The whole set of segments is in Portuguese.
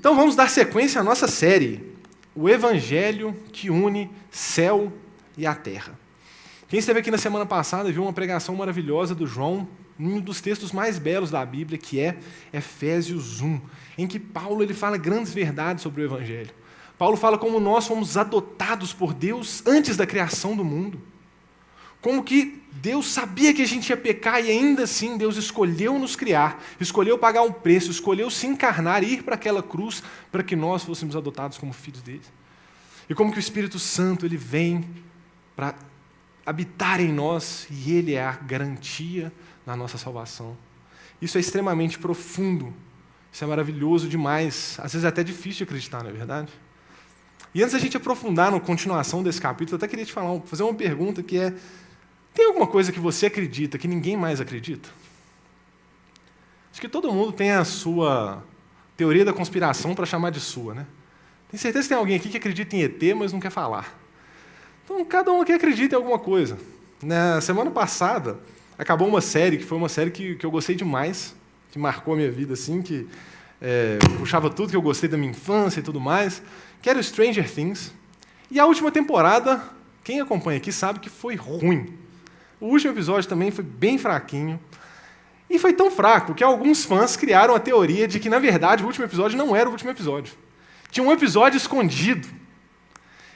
Então vamos dar sequência à nossa série, o Evangelho que une céu e a terra. Quem esteve aqui na semana passada viu uma pregação maravilhosa do João, um dos textos mais belos da Bíblia, que é Efésios 1, em que Paulo ele fala grandes verdades sobre o Evangelho. Paulo fala como nós fomos adotados por Deus antes da criação do mundo. Como que Deus sabia que a gente ia pecar e ainda assim Deus escolheu nos criar, escolheu pagar um preço, escolheu se encarnar e ir para aquela cruz para que nós fôssemos adotados como filhos dele. E como que o Espírito Santo ele vem para habitar em nós e ele é a garantia da nossa salvação. Isso é extremamente profundo, isso é maravilhoso demais, às vezes é até difícil de acreditar, não é verdade? E antes da gente aprofundar na continuação desse capítulo, eu até queria te fazer uma pergunta que é: tem alguma coisa que você acredita que ninguém mais acredita? Acho que todo mundo tem a sua teoria da conspiração para chamar de sua, né? Tenho certeza que tem alguém aqui que acredita em ET, mas não quer falar. Então, cada um aqui acredita em alguma coisa. Na semana passada, acabou uma série, que foi uma série que eu gostei demais, que marcou a minha vida, assim, que puxava tudo que eu gostei da minha infância e tudo mais, que era o Stranger Things. E a última temporada, quem acompanha aqui sabe que foi ruim. O último episódio também foi bem fraquinho. E foi tão fraco que alguns fãs criaram a teoria de que, na verdade, o último episódio não era o último episódio. Tinha um episódio escondido.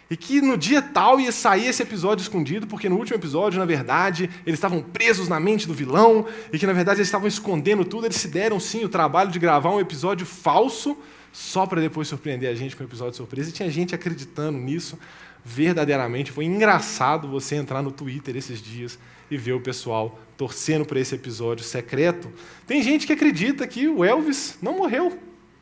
E que no dia tal ia sair esse episódio escondido, porque no último episódio, na verdade, eles estavam presos na mente do vilão, e que, na verdade, eles estavam escondendo tudo. Eles se deram, sim, o trabalho de gravar um episódio falso, só para depois surpreender a gente com um episódio surpresa. E tinha gente acreditando nisso verdadeiramente. Foi engraçado você entrar no Twitter esses dias e ver o pessoal torcendo para esse episódio secreto. Tem gente que acredita que o Elvis não morreu,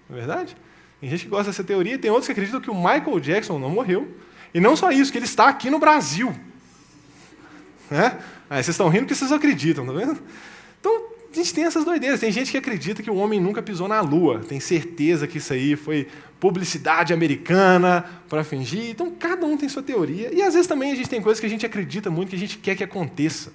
não é verdade? Tem gente que gosta dessa teoria, tem outros que acreditam que o Michael Jackson não morreu. E não só isso, que ele está aqui no Brasil. Né? Aí vocês estão rindo porque vocês acreditam, tá vendo? Então, a gente tem essas doideiras. Tem gente que acredita que o homem nunca pisou na Lua. Tem certeza que isso aí foi publicidade americana para fingir. Então, cada um tem sua teoria. E, às vezes, também a gente tem coisas que a gente acredita muito, que a gente quer que aconteça.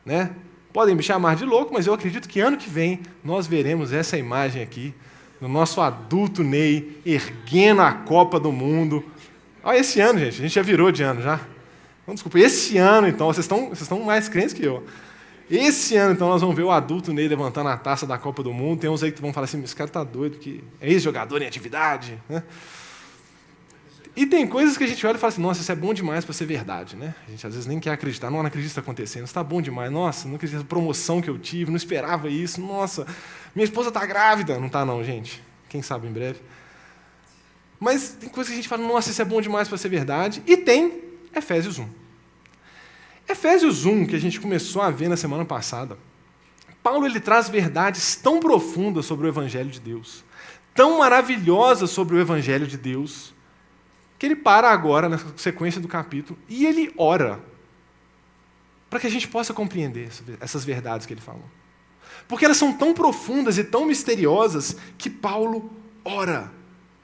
Né? Podem me chamar de louco, mas eu acredito que ano que vem nós veremos essa imagem aqui, do nosso adulto Ney erguendo a Copa do Mundo. Olha, esse ano, gente, a gente já virou de ano, já. Então, desculpa, esse ano, então, vocês estão mais crentes que eu. Esse ano, então, nós vamos ver o adulto Ney levantando a taça da Copa do Mundo. Tem uns aí que vão falar assim: esse cara está doido, que é ex-jogador em atividade. Né? E tem coisas que a gente olha e fala assim: nossa, isso é bom demais para ser verdade. Né? A gente às vezes nem quer acreditar. Não acredito que está acontecendo, isso está bom demais. Nossa, não acredito na promoção que eu tive, não esperava isso. Nossa, minha esposa está grávida. Não está não, gente. Quem sabe em breve. Mas tem coisas que a gente fala: nossa, isso é bom demais para ser verdade. E tem Efésios 1. Efésios 1, que a gente começou a ver na semana passada, Paulo ele traz verdades tão profundas sobre o Evangelho de Deus, tão maravilhosas sobre o Evangelho de Deus, que ele para agora, na sequência do capítulo, e ele ora para que a gente possa compreender essas verdades que ele falou. Porque elas são tão profundas e tão misteriosas que Paulo ora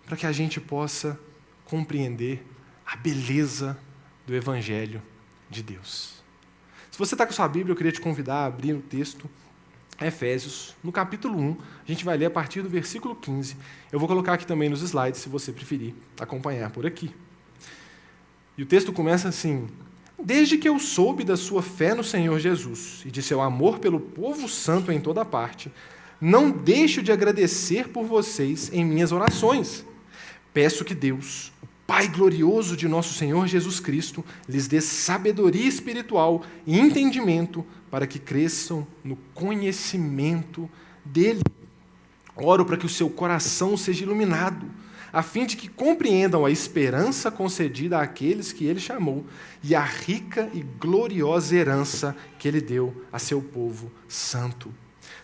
para que a gente possa compreender a beleza do Evangelho de Deus. Se você está com a sua Bíblia, eu queria te convidar a abrir o texto Efésios, no capítulo 1, a gente vai ler a partir do versículo 15. Eu vou colocar aqui também nos slides, se você preferir acompanhar por aqui. E o texto começa assim: desde que eu soube da sua fé no Senhor Jesus e de seu amor pelo povo santo em toda parte, não deixo de agradecer por vocês em minhas orações. Peço que Deus, o Pai glorioso de nosso Senhor Jesus Cristo, lhes dê sabedoria espiritual e entendimento para que cresçam no conhecimento dele. Oro para que o seu coração seja iluminado, a fim de que compreendam a esperança concedida àqueles que ele chamou e a rica e gloriosa herança que ele deu a seu povo santo.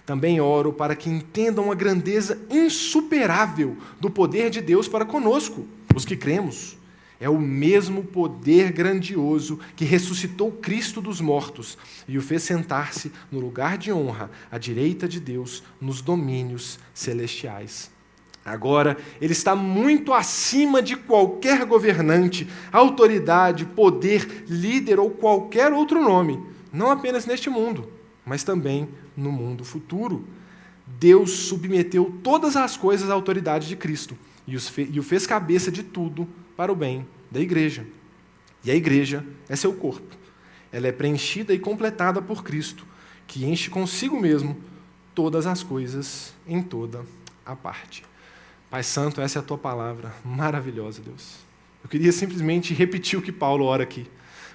Também oro para que entendam a grandeza insuperável do poder de Deus para conosco, os que cremos. É o mesmo poder grandioso que ressuscitou Cristo dos mortos e o fez sentar-se no lugar de honra, à direita de Deus, nos domínios celestiais. Agora, ele está muito acima de qualquer governante, autoridade, poder, líder ou qualquer outro nome, não apenas neste mundo, mas também no mundo futuro. Deus submeteu todas as coisas à autoridade de Cristo e o fez cabeça de tudo para o bem da igreja. E a igreja é seu corpo. Ela é preenchida e completada por Cristo, que enche consigo mesmo todas as coisas em toda a parte. Pai Santo, essa é a tua palavra maravilhosa, Deus. Eu queria simplesmente repetir o que Paulo ora aqui,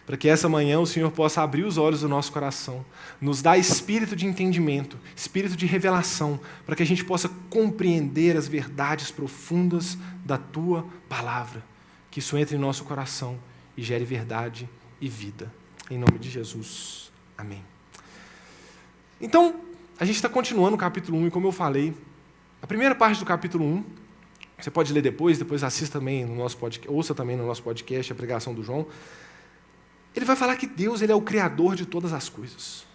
para que essa manhã o Senhor possa abrir os olhos do nosso coração, nos dar espírito de entendimento, espírito de revelação, para que a gente possa compreender as verdades profundas da tua palavra, que isso entre em nosso coração e gere verdade e vida. Em nome de Jesus. Amém. Então, a gente está continuando o capítulo 1, e como eu falei, a primeira parte do capítulo 1, você pode ler depois assista também no nosso podcast, ouça também no nosso podcast a pregação do João. Ele vai falar que Deus, ele é o criador de todas as coisas.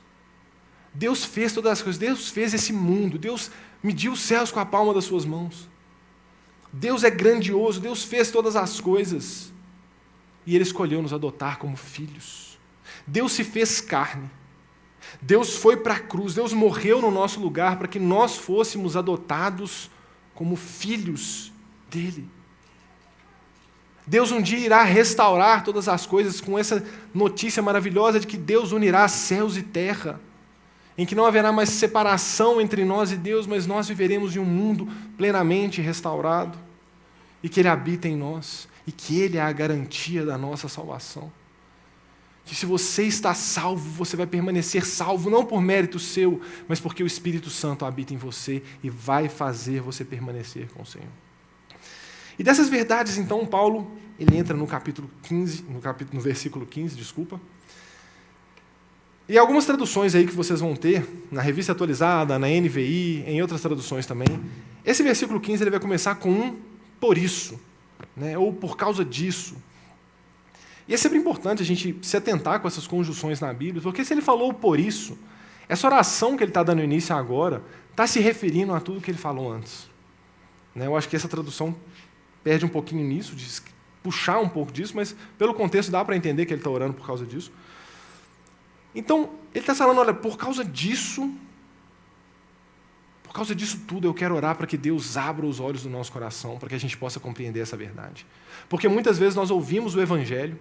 Deus fez todas as coisas, Deus fez esse mundo, Deus mediu os céus com a palma das suas mãos. Deus é grandioso, Deus fez todas as coisas. E Ele escolheu nos adotar como filhos. Deus se fez carne. Deus foi para a cruz, Deus morreu no nosso lugar para que nós fôssemos adotados como filhos dEle. Deus um dia irá restaurar todas as coisas com essa notícia maravilhosa de que Deus unirá céus e terra, em que não haverá mais separação entre nós e Deus, mas nós viveremos em um mundo plenamente restaurado, e que Ele habita em nós, e que Ele é a garantia da nossa salvação. Que se você está salvo, você vai permanecer salvo, não por mérito seu, mas porque o Espírito Santo habita em você e vai fazer você permanecer com o Senhor. E dessas verdades, então, Paulo, ele entra no capítulo 15, no versículo 15, desculpa. E algumas traduções aí que vocês vão ter, na Revista Atualizada, na NVI, em outras traduções também, esse versículo 15 ele vai começar com um por isso, né, ou por causa disso. E é sempre importante a gente se atentar com essas conjunções na Bíblia, porque se ele falou por isso, essa oração que ele está dando início agora está se referindo a tudo que ele falou antes. Né, eu acho que essa tradução perde um pouquinho nisso, de puxar um pouco disso, mas pelo contexto dá para entender que ele está orando por causa disso. Então, ele está falando, olha, por causa disso tudo, eu quero orar para que Deus abra os olhos do nosso coração, para que a gente possa compreender essa verdade. Porque muitas vezes nós ouvimos o Evangelho.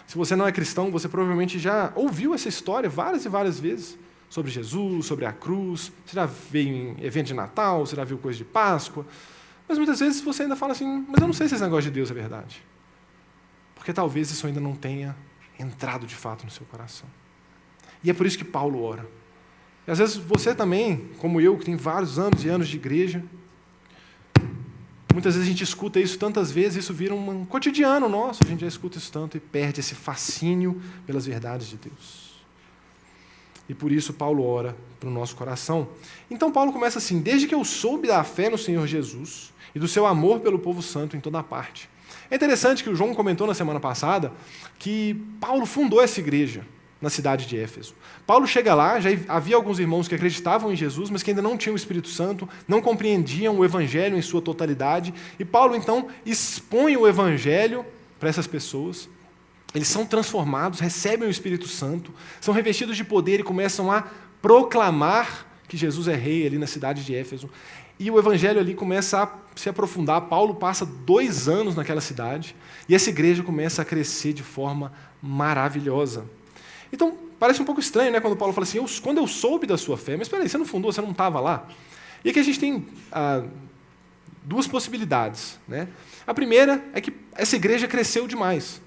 Se você não é cristão, você provavelmente já ouviu essa história várias e várias vezes, sobre Jesus, sobre a cruz, você já veio em evento de Natal, você já viu coisa de Páscoa, mas muitas vezes você ainda fala assim, mas eu não sei se esse negócio de Deus é verdade. Porque talvez isso ainda não tenha entrado de fato no seu coração. E é por isso que Paulo ora. E às vezes você também, como eu, que tem vários anos e anos de igreja, muitas vezes a gente escuta isso tantas vezes, isso vira um cotidiano nosso, a gente já escuta isso tanto e perde esse fascínio pelas verdades de Deus. E por isso Paulo ora para o nosso coração. Então Paulo começa assim, desde que eu soube da fé no Senhor Jesus e do seu amor pelo povo santo em toda parte. É interessante que o João comentou na semana passada que Paulo fundou essa igreja na cidade de Éfeso. Paulo chega lá, já havia alguns irmãos que acreditavam em Jesus, mas que ainda não tinham o Espírito Santo, não compreendiam o Evangelho em sua totalidade, e Paulo então expõe o Evangelho para essas pessoas. Eles são transformados, recebem o Espírito Santo, são revestidos de poder e começam a proclamar que Jesus é rei ali na cidade de Éfeso. E o Evangelho ali começa a se aprofundar. Paulo passa 2 anos naquela cidade e essa igreja começa a crescer de forma maravilhosa. Então, parece um pouco estranho, né, quando Paulo fala assim, quando eu soube da sua fé, mas espera aí, você não fundou, você não estava lá? E aqui a gente tem 2 possibilidades. Né? A primeira é que essa igreja cresceu demais.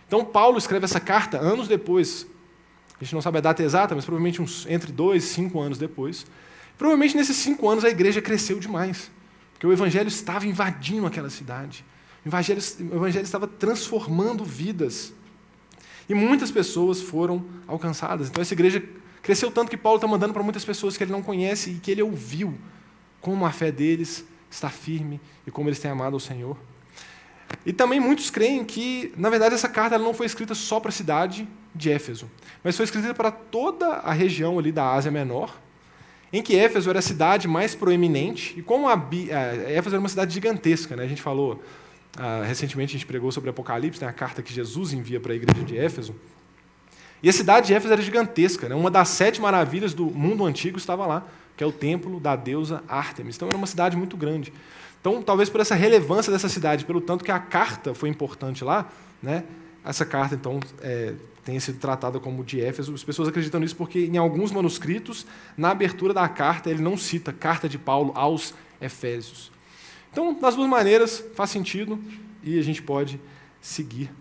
Então, Paulo escreve essa carta anos depois. A gente não sabe a data exata, mas provavelmente entre 2 e 5 anos depois. Provavelmente nesses 5 anos a igreja cresceu demais, porque o Evangelho estava invadindo aquela cidade. O Evangelho estava transformando vidas. E muitas pessoas foram alcançadas. Então essa igreja cresceu tanto que Paulo está mandando para muitas pessoas que ele não conhece e que ele ouviu como a fé deles está firme e como eles têm amado ao Senhor. E também muitos creem que, na verdade, essa carta ela não foi escrita só para a cidade de Éfeso, mas foi escrita para toda a região ali da Ásia Menor, em que Éfeso era a cidade mais proeminente, e como Éfeso era uma cidade gigantesca, né? A gente falou, recentemente a gente pregou sobre Apocalipse, né? A carta que Jesus envia para a igreja de Éfeso, e a cidade de Éfeso era gigantesca, né? Uma das 7 maravilhas do mundo antigo estava lá, que é o templo da deusa Ártemis, então era uma cidade muito grande. Então, talvez por essa relevância dessa cidade, pelo tanto que a carta foi importante lá, né? Essa carta, então, tenha sido tratada como de Éfeso. As pessoas acreditam nisso porque, em alguns manuscritos, na abertura da carta, ele não cita carta de Paulo aos Efésios. Então, das duas maneiras, faz sentido e a gente pode seguir.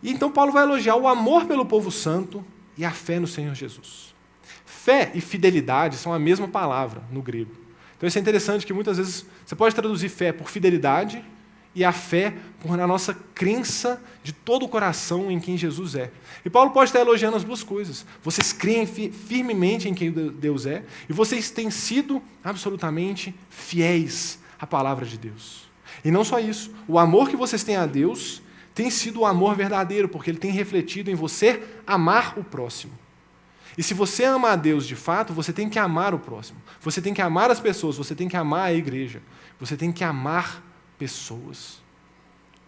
E então, Paulo vai elogiar o amor pelo povo santo e a fé no Senhor Jesus. Fé e fidelidade são a mesma palavra no grego. Então, isso é interessante que muitas vezes você pode traduzir fé por fidelidade e a fé por a nossa crença de todo o coração em quem Jesus é. E Paulo pode estar elogiando as duas coisas. Vocês creem firmemente em quem Deus é e vocês têm sido absolutamente fiéis à palavra de Deus. E não só isso, o amor que vocês têm a Deus tem sido o amor verdadeiro, porque ele tem refletido em você amar o próximo. E se você ama a Deus de fato, você tem que amar o próximo. Você tem que amar as pessoas, você tem que amar a igreja. Você tem que amar pessoas.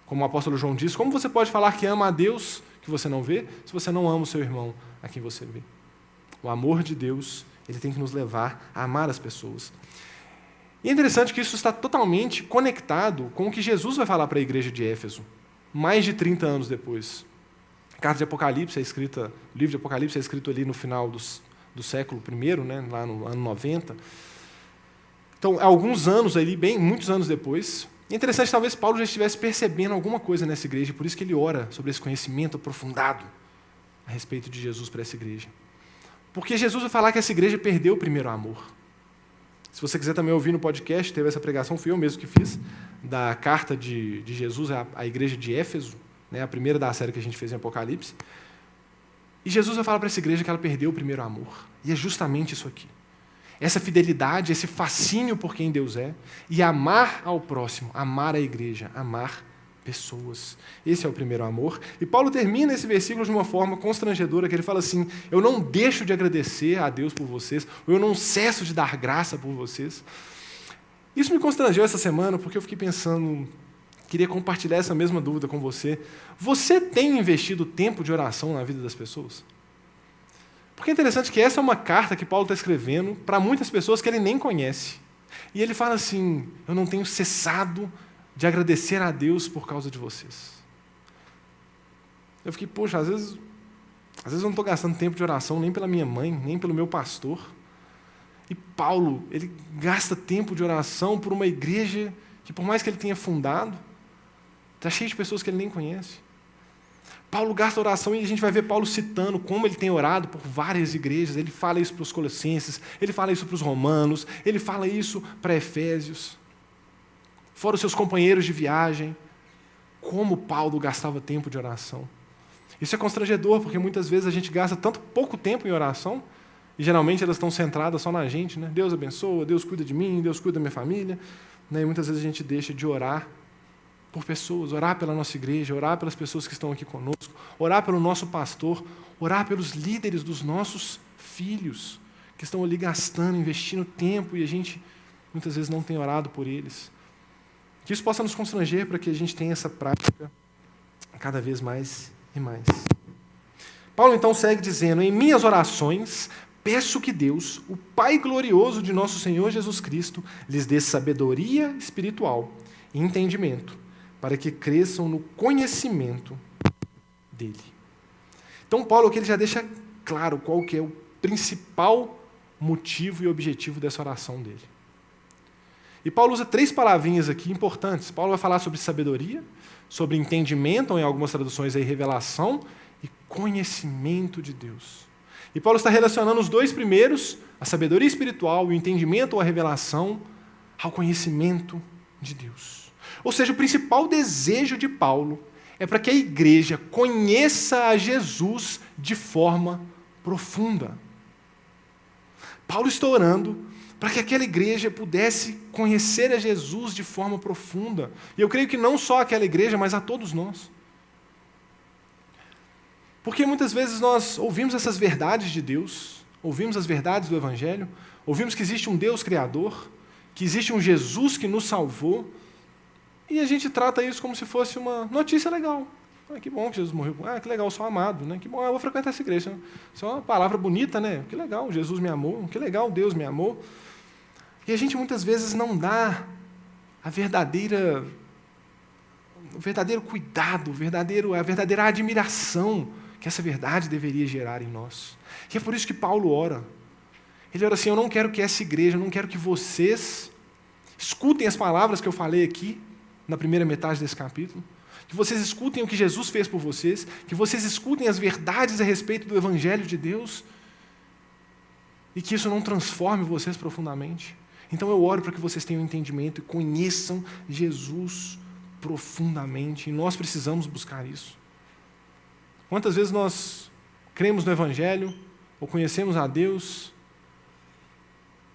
Como o apóstolo João diz, como você pode falar que ama a Deus que você não vê, se você não ama o seu irmão a quem você vê? O amor de Deus, ele tem que nos levar a amar as pessoas. E é interessante que isso está totalmente conectado com o que Jesus vai falar para a igreja de Éfeso, mais de 30 anos depois. A carta de Apocalipse é escrita, o livro de Apocalipse é escrito ali no final do século I, né, lá no ano 90. Então, alguns anos ali, muitos anos depois. É interessante, talvez Paulo já estivesse percebendo alguma coisa nessa igreja, por isso que ele ora sobre esse conhecimento aprofundado a respeito de Jesus para essa igreja. Porque Jesus vai falar que essa igreja perdeu o primeiro amor. Se você quiser também ouvir no podcast, teve essa pregação, fui eu mesmo que fiz, da carta de Jesus à igreja de Éfeso, né, a primeira da série que a gente fez em Apocalipse. E Jesus vai falar para essa igreja que ela perdeu o primeiro amor. E é justamente isso aqui. Essa fidelidade, esse fascínio por quem Deus é, e amar ao próximo, amar a igreja, amar pessoas. Esse é o primeiro amor. E Paulo termina esse versículo de uma forma constrangedora, que ele fala assim, eu não deixo de agradecer a Deus por vocês, ou eu não cesso de dar graça por vocês. Isso me constrangeu essa semana, porque eu fiquei pensando, queria compartilhar essa mesma dúvida com você. Você tem investido tempo de oração na vida das pessoas? Porque é interessante que essa é uma carta que Paulo está escrevendo para muitas pessoas que ele nem conhece. E ele fala assim, eu não tenho cessado de agradecer a Deus por causa de vocês. Eu fiquei, poxa, às vezes eu não estou gastando tempo de oração nem pela minha mãe, nem pelo meu pastor. E Paulo, ele gasta tempo de oração por uma igreja que, por mais que ele tenha fundado, está cheio de pessoas que ele nem conhece. Paulo gasta oração e a gente vai ver Paulo citando como ele tem orado por várias igrejas. Ele fala isso para os Colossenses, ele fala isso para os Romanos, ele fala isso para Efésios. Fora os seus companheiros de viagem. Como Paulo gastava tempo de oração. Isso é constrangedor, porque muitas vezes a gente gasta tanto pouco tempo em oração, e geralmente elas estão centradas só na gente, né? Deus abençoa, Deus cuida de mim, Deus cuida da minha família. Né? E muitas vezes a gente deixa de orar por pessoas, orar pela nossa igreja, orar pelas pessoas que estão aqui conosco, orar pelo nosso pastor, orar pelos líderes dos nossos filhos, que estão ali gastando, investindo tempo, e a gente muitas vezes não tem orado por eles. Que isso possa nos constranger para que a gente tenha essa prática cada vez mais e mais. Paulo então segue dizendo, em minhas orações, peço que Deus, o Pai glorioso de nosso Senhor Jesus Cristo, lhes dê sabedoria espiritual e entendimento, para que cresçam no conhecimento dele. Então, Paulo aqui ele já deixa claro qual que é o principal motivo e objetivo dessa oração dele. E Paulo usa 3 palavrinhas aqui importantes. Paulo vai falar sobre sabedoria, sobre entendimento, ou em algumas traduções aí, revelação, e conhecimento de Deus. E Paulo está relacionando os 2 primeiros, a sabedoria espiritual, o entendimento ou a revelação, ao conhecimento de Deus. Ou seja, o principal desejo de Paulo é para que a igreja conheça a Jesus de forma profunda. Paulo está orando para que aquela igreja pudesse conhecer a Jesus de forma profunda. E eu creio que não só aquela igreja, mas a todos nós. Porque muitas vezes nós ouvimos essas verdades de Deus, ouvimos as verdades do Evangelho, ouvimos que existe um Deus Criador, que existe um Jesus que nos salvou, e a gente trata isso como se fosse uma notícia legal. Ah, que bom que Jesus morreu. Ah, que legal, sou amado. Né? Que bom, eu vou frequentar essa igreja. Isso é uma palavra bonita, né? Que legal, Jesus me amou. Que legal, Deus me amou. E a gente muitas vezes não dá o verdadeiro cuidado, a verdadeira admiração que essa verdade deveria gerar em nós. E é por isso que Paulo ora. Ele ora assim: eu não quero que essa igreja, eu não quero que vocês escutem as palavras que eu falei aqui, na primeira metade desse capítulo, que vocês escutem o que Jesus fez por vocês, que vocês escutem as verdades a respeito do Evangelho de Deus, e que isso não transforme vocês profundamente. Então eu oro para que vocês tenham entendimento e conheçam Jesus profundamente, e nós precisamos buscar isso. Quantas vezes nós cremos no Evangelho, ou conhecemos a Deus,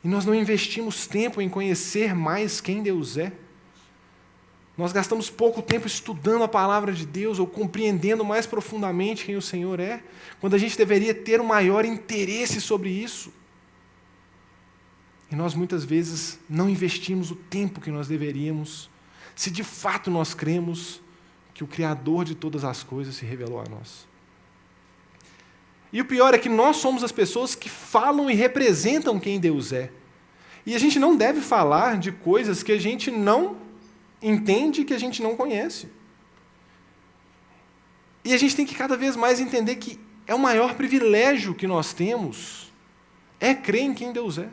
e nós não investimos tempo em conhecer mais quem Deus é? Nós gastamos pouco tempo estudando a palavra de Deus, ou compreendendo mais profundamente quem o Senhor é, quando a gente deveria ter um maior interesse sobre isso. E nós muitas vezes não investimos o tempo que nós deveríamos, se de fato nós cremos que o Criador de todas as coisas se revelou a nós. E o pior é que nós somos as pessoas que falam e representam quem Deus é. E a gente não deve falar de coisas que a gente não entende, que a gente não conhece. E a gente tem que cada vez mais entender que é o maior privilégio que nós temos, é crer em quem Deus é.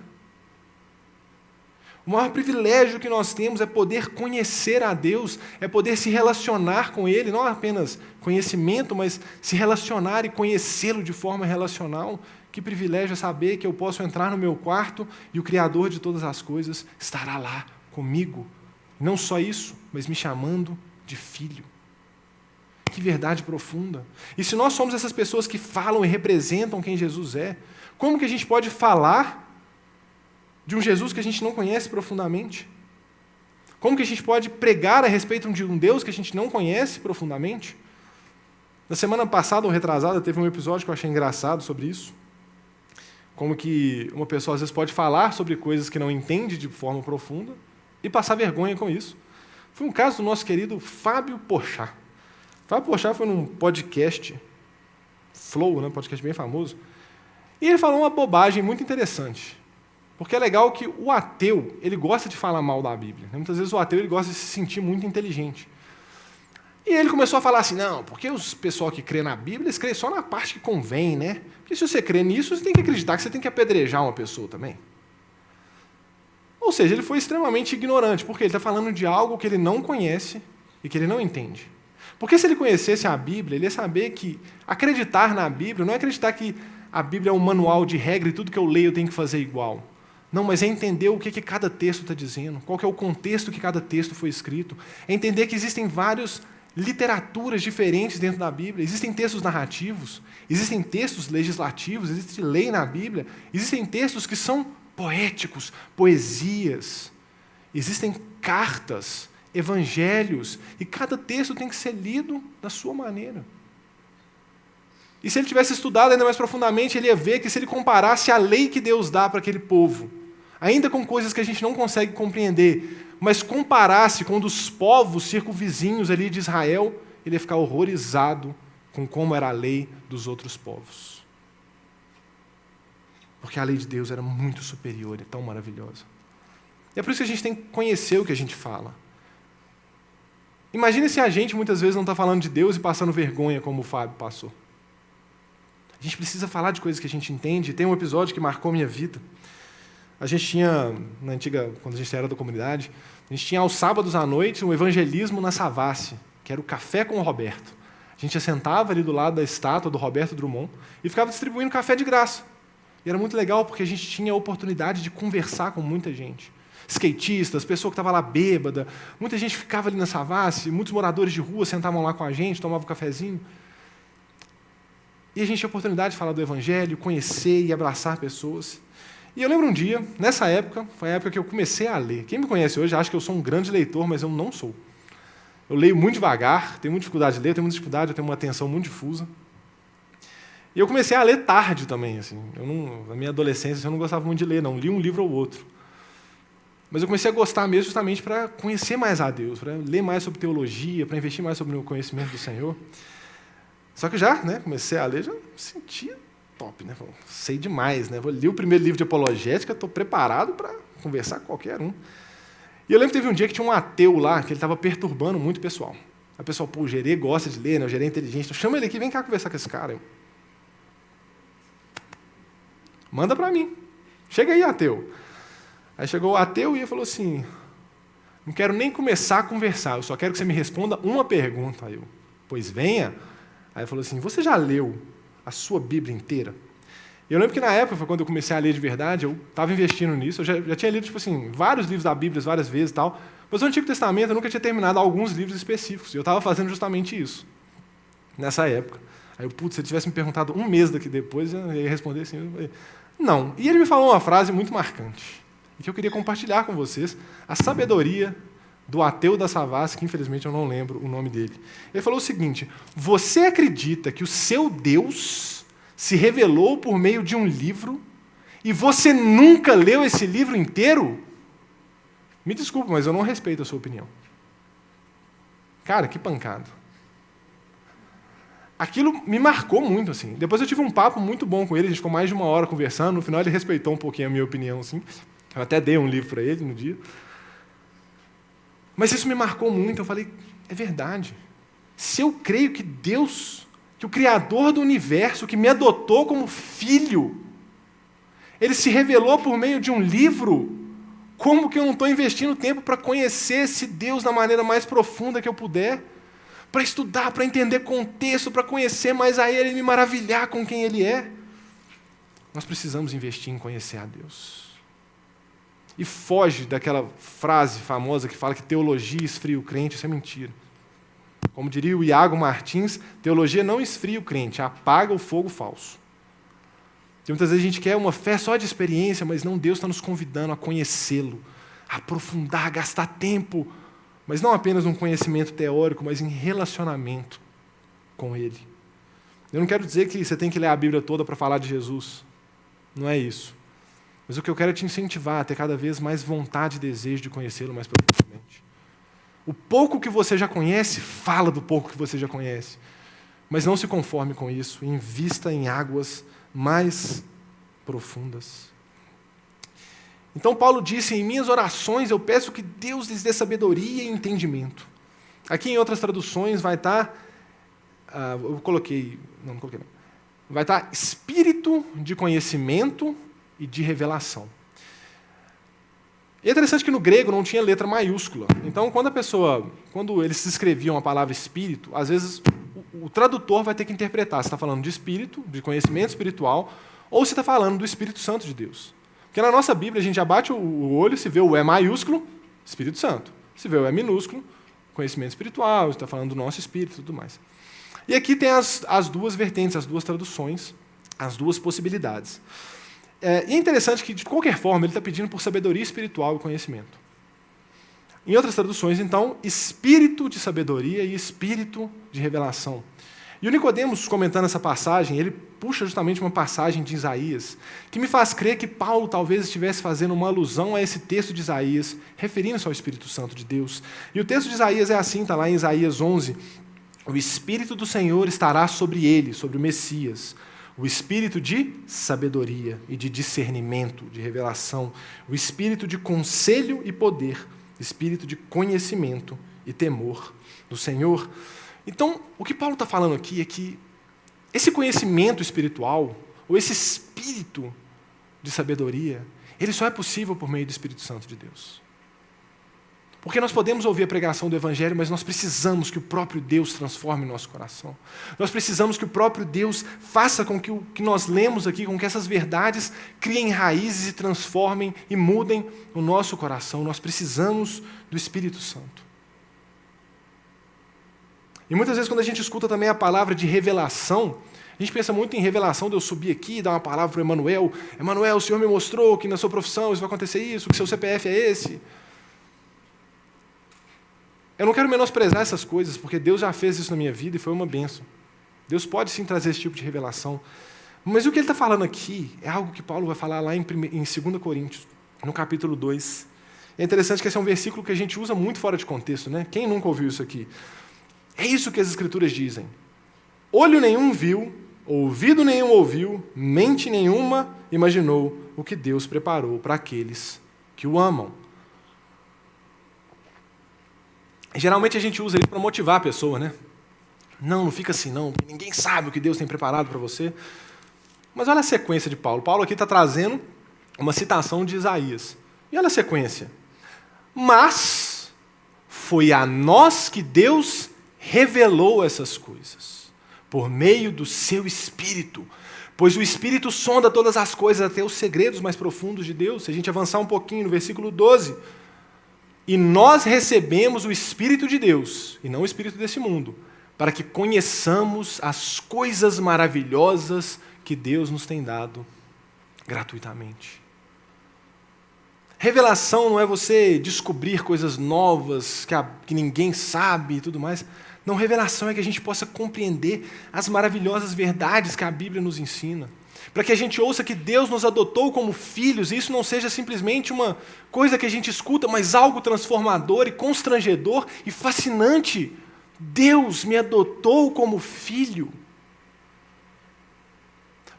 O maior privilégio que nós temos é poder conhecer a Deus, é poder se relacionar com Ele, não apenas conhecimento, mas se relacionar e conhecê-lo de forma relacional. Que privilégio é saber que eu posso entrar no meu quarto e o Criador de todas as coisas estará lá comigo. Não só isso, mas me chamando de filho. Que verdade profunda. E se nós somos essas pessoas que falam e representam quem Jesus é, como que a gente pode falar de um Jesus que a gente não conhece profundamente? Como que a gente pode pregar a respeito de um Deus que a gente não conhece profundamente? Na semana passada ou retrasada teve um episódio que eu achei engraçado sobre isso. Como que uma pessoa às vezes pode falar sobre coisas que não entende de forma profunda e passar vergonha com isso. Foi um caso do nosso querido Fábio Porchat. Fábio Porchat foi num podcast, Flow, né, podcast bem famoso, e ele falou uma bobagem muito interessante. Porque é legal que o ateu, ele gosta de falar mal da Bíblia. Muitas vezes o ateu ele gosta de se sentir muito inteligente. E ele começou a falar assim: não, porque os pessoal que crê na Bíblia, eles creem só na parte que convém, né? Porque se você crê nisso, você tem que acreditar que você tem que apedrejar uma pessoa também. Ou seja, ele foi extremamente ignorante, porque ele está falando de algo que ele não conhece e que ele não entende. Porque se ele conhecesse a Bíblia, ele ia saber que acreditar na Bíblia não é acreditar que a Bíblia é um manual de regra e tudo que eu leio eu tenho que fazer igual. Não, mas é entender o que cada texto está dizendo, qual que é o contexto que cada texto foi escrito. É entender que existem várias literaturas diferentes dentro da Bíblia. Existem textos narrativos, existem textos legislativos, existe lei na Bíblia, existem textos que são poéticos, poesias, existem cartas, evangelhos, e cada texto tem que ser lido da sua maneira. E se ele tivesse estudado ainda mais profundamente, ele ia ver que se ele comparasse a lei que Deus dá para aquele povo, ainda com coisas que a gente não consegue compreender, mas comparasse com dos povos circunvizinhos ali de Israel, ele ia ficar horrorizado com como era a lei dos outros povos. Porque a lei de Deus era muito superior e tão maravilhosa. E é por isso que a gente tem que conhecer o que a gente fala. Imagine se a gente muitas vezes não está falando de Deus e passando vergonha como o Fábio passou. A gente precisa falar de coisas que a gente entende. Tem um episódio que marcou minha vida. A gente tinha, na antiga, quando a gente era da comunidade, a gente tinha aos sábados à noite um evangelismo na Savassi, que era o Café com o Roberto. A gente sentava ali do lado da estátua do Roberto Drummond e ficava distribuindo café de graça. E era muito legal porque a gente tinha a oportunidade de conversar com muita gente. Skatistas, pessoa que estava lá bêbada, muita gente ficava ali na Savassi, muitos moradores de rua sentavam lá com a gente, tomavam um cafezinho. E a gente tinha a oportunidade de falar do Evangelho, conhecer e abraçar pessoas. E eu lembro um dia, nessa época, foi a época que eu comecei a ler. Quem me conhece hoje acha que eu sou um grande leitor, mas eu não sou. Eu leio muito devagar, tenho muita dificuldade de ler, tenho muita dificuldade, eu tenho uma atenção muito difusa. E eu comecei a ler tarde também. Assim. Na minha adolescência eu não gostava muito de ler, não. Li um livro ou outro. Mas eu comecei a gostar mesmo justamente para conhecer mais a Deus, para ler mais sobre teologia, para investir mais sobre o conhecimento do Senhor. Só que já, comecei a ler, já sentia top, sei demais, Vou ler o primeiro livro de apologética, estou preparado para conversar com qualquer um. E eu lembro que teve um dia que tinha um ateu lá, que ele estava perturbando muito o pessoal. Aí o pessoal, o Gerê gosta de ler, né? O Gerê é inteligente, então chama ele aqui, vem cá conversar com esse cara. Manda para mim. Chega aí, ateu. Aí chegou o ateu e ele falou assim, não quero nem começar a conversar, eu só quero que você me responda uma pergunta. Aí eu, pois venha. Aí ele falou assim, você já leu a sua Bíblia inteira? Eu lembro que na época, foi quando eu comecei a ler de verdade, eu estava investindo nisso, eu já tinha lido tipo assim, vários livros da Bíblia várias vezes e tal, mas o Antigo Testamento eu nunca tinha terminado alguns livros específicos, e eu estava fazendo justamente isso, nessa época. Aí eu, putz, se ele tivesse me perguntado um mês daqui depois, eu ia responder assim, eu falei, não. E ele me falou uma frase muito marcante, e que eu queria compartilhar com vocês, a sabedoria do ateu da Savassi, que infelizmente eu não lembro o nome dele. Ele falou o seguinte, você acredita que o seu Deus se revelou por meio de um livro e você nunca leu esse livro inteiro? Me desculpe, mas eu não respeito a sua opinião. Cara, que pancada. Aquilo me marcou muito, assim. Depois eu tive um papo muito bom com ele, a gente ficou mais de 1 hora conversando, no final ele respeitou um pouquinho a minha opinião, assim. Eu até dei um livro para ele no dia. Mas isso me marcou muito, eu falei, é verdade. Se eu creio que Deus, que o Criador do universo, que me adotou como filho, ele se revelou por meio de um livro, como que eu não estou investindo tempo para conhecer esse Deus da maneira mais profunda que eu puder? Para estudar, para entender contexto, para conhecer mais a Ele e me maravilhar com quem Ele é? Nós precisamos investir em conhecer a Deus. E foge daquela frase famosa que fala que teologia esfria o crente, isso é mentira. Como diria o Iago Martins, teologia não esfria o crente, apaga o fogo falso. E muitas vezes a gente quer uma fé só de experiência, mas não, Deus está nos convidando a conhecê-lo, a aprofundar, a gastar tempo, mas não apenas um conhecimento teórico, mas em relacionamento com Ele. Eu não quero dizer que você tem que ler a Bíblia toda para falar de Jesus. Não é isso. Mas o que eu quero é te incentivar a ter cada vez mais vontade e desejo de conhecê-lo mais profundamente. O pouco que você já conhece, fala do pouco que você já conhece. Mas não se conforme com isso. Invista em águas mais profundas. Então Paulo disse, em minhas orações eu peço que Deus lhes dê sabedoria e entendimento. Aqui em outras traduções vai estar, eu coloquei, não coloquei não. Vai estar espírito de conhecimento e de revelação. E é interessante que no grego não tinha letra maiúscula. Então, quando eles escreviam a palavra espírito, às vezes o tradutor vai ter que interpretar se está falando de espírito, de conhecimento espiritual, ou se está falando do Espírito Santo de Deus. Porque na nossa Bíblia a gente já bate o olho, se vê o E maiúsculo, Espírito Santo. Se vê o E minúsculo, conhecimento espiritual, está falando do nosso espírito e tudo mais. E aqui tem as duas vertentes, as duas traduções, as duas possibilidades. E é interessante que, de qualquer forma, ele está pedindo por sabedoria espiritual e conhecimento. Em outras traduções, então, espírito de sabedoria e espírito de revelação. E o Nicodemos, comentando essa passagem, ele puxa justamente uma passagem de Isaías, que me faz crer que Paulo talvez estivesse fazendo uma alusão a esse texto de Isaías, referindo-se ao Espírito Santo de Deus. E o texto de Isaías é assim, está lá em Isaías 11, o Espírito do Senhor estará sobre ele, sobre o Messias, o espírito de sabedoria e de discernimento, de revelação, o espírito de conselho e poder, espírito de conhecimento e temor do Senhor. Então, o que Paulo está falando aqui é que esse conhecimento espiritual, ou esse espírito de sabedoria, ele só é possível por meio do Espírito Santo de Deus. Porque nós podemos ouvir a pregação do Evangelho, mas nós precisamos que o próprio Deus transforme nosso coração. Nós precisamos que o próprio Deus faça com que o que nós lemos aqui, com que essas verdades criem raízes e transformem e mudem o nosso coração. Nós precisamos do Espírito Santo. E muitas vezes quando a gente escuta também a palavra de revelação, a gente pensa muito em revelação de eu subir aqui e dar uma palavra para o Emanuel. Emanuel, o Senhor me mostrou que na sua profissão isso vai acontecer isso, que seu CPF é esse. Eu não quero menosprezar essas coisas, porque Deus já fez isso na minha vida e foi uma bênção. Deus pode sim trazer esse tipo de revelação. Mas o que ele está falando aqui é algo que Paulo vai falar lá em 2 Coríntios, no capítulo 2. É interessante que esse é um versículo que a gente usa muito fora de contexto, né? Quem nunca ouviu isso aqui? É isso que as Escrituras dizem. Olho nenhum viu, ouvido nenhum ouviu, mente nenhuma imaginou o que Deus preparou para aqueles que o amam. Geralmente a gente usa isso para motivar a pessoa, né? Não fica assim não, porque ninguém sabe o que Deus tem preparado para você. Mas olha a sequência de Paulo. Paulo aqui está trazendo uma citação de Isaías. E olha a sequência. Mas foi a nós que Deus revelou essas coisas, por meio do seu Espírito. Pois o Espírito sonda todas as coisas, até os segredos mais profundos de Deus. Se a gente avançar um pouquinho no versículo 12. E nós recebemos o Espírito de Deus, e não o Espírito desse mundo, para que conheçamos as coisas maravilhosas que Deus nos tem dado gratuitamente. Revelação não é você descobrir coisas novas que ninguém sabe e tudo mais. Não, revelação é que a gente possa compreender as maravilhosas verdades que a Bíblia nos ensina. Para que a gente ouça que Deus nos adotou como filhos, e isso não seja simplesmente uma coisa que a gente escuta, mas algo transformador e constrangedor e fascinante. Deus me adotou como filho.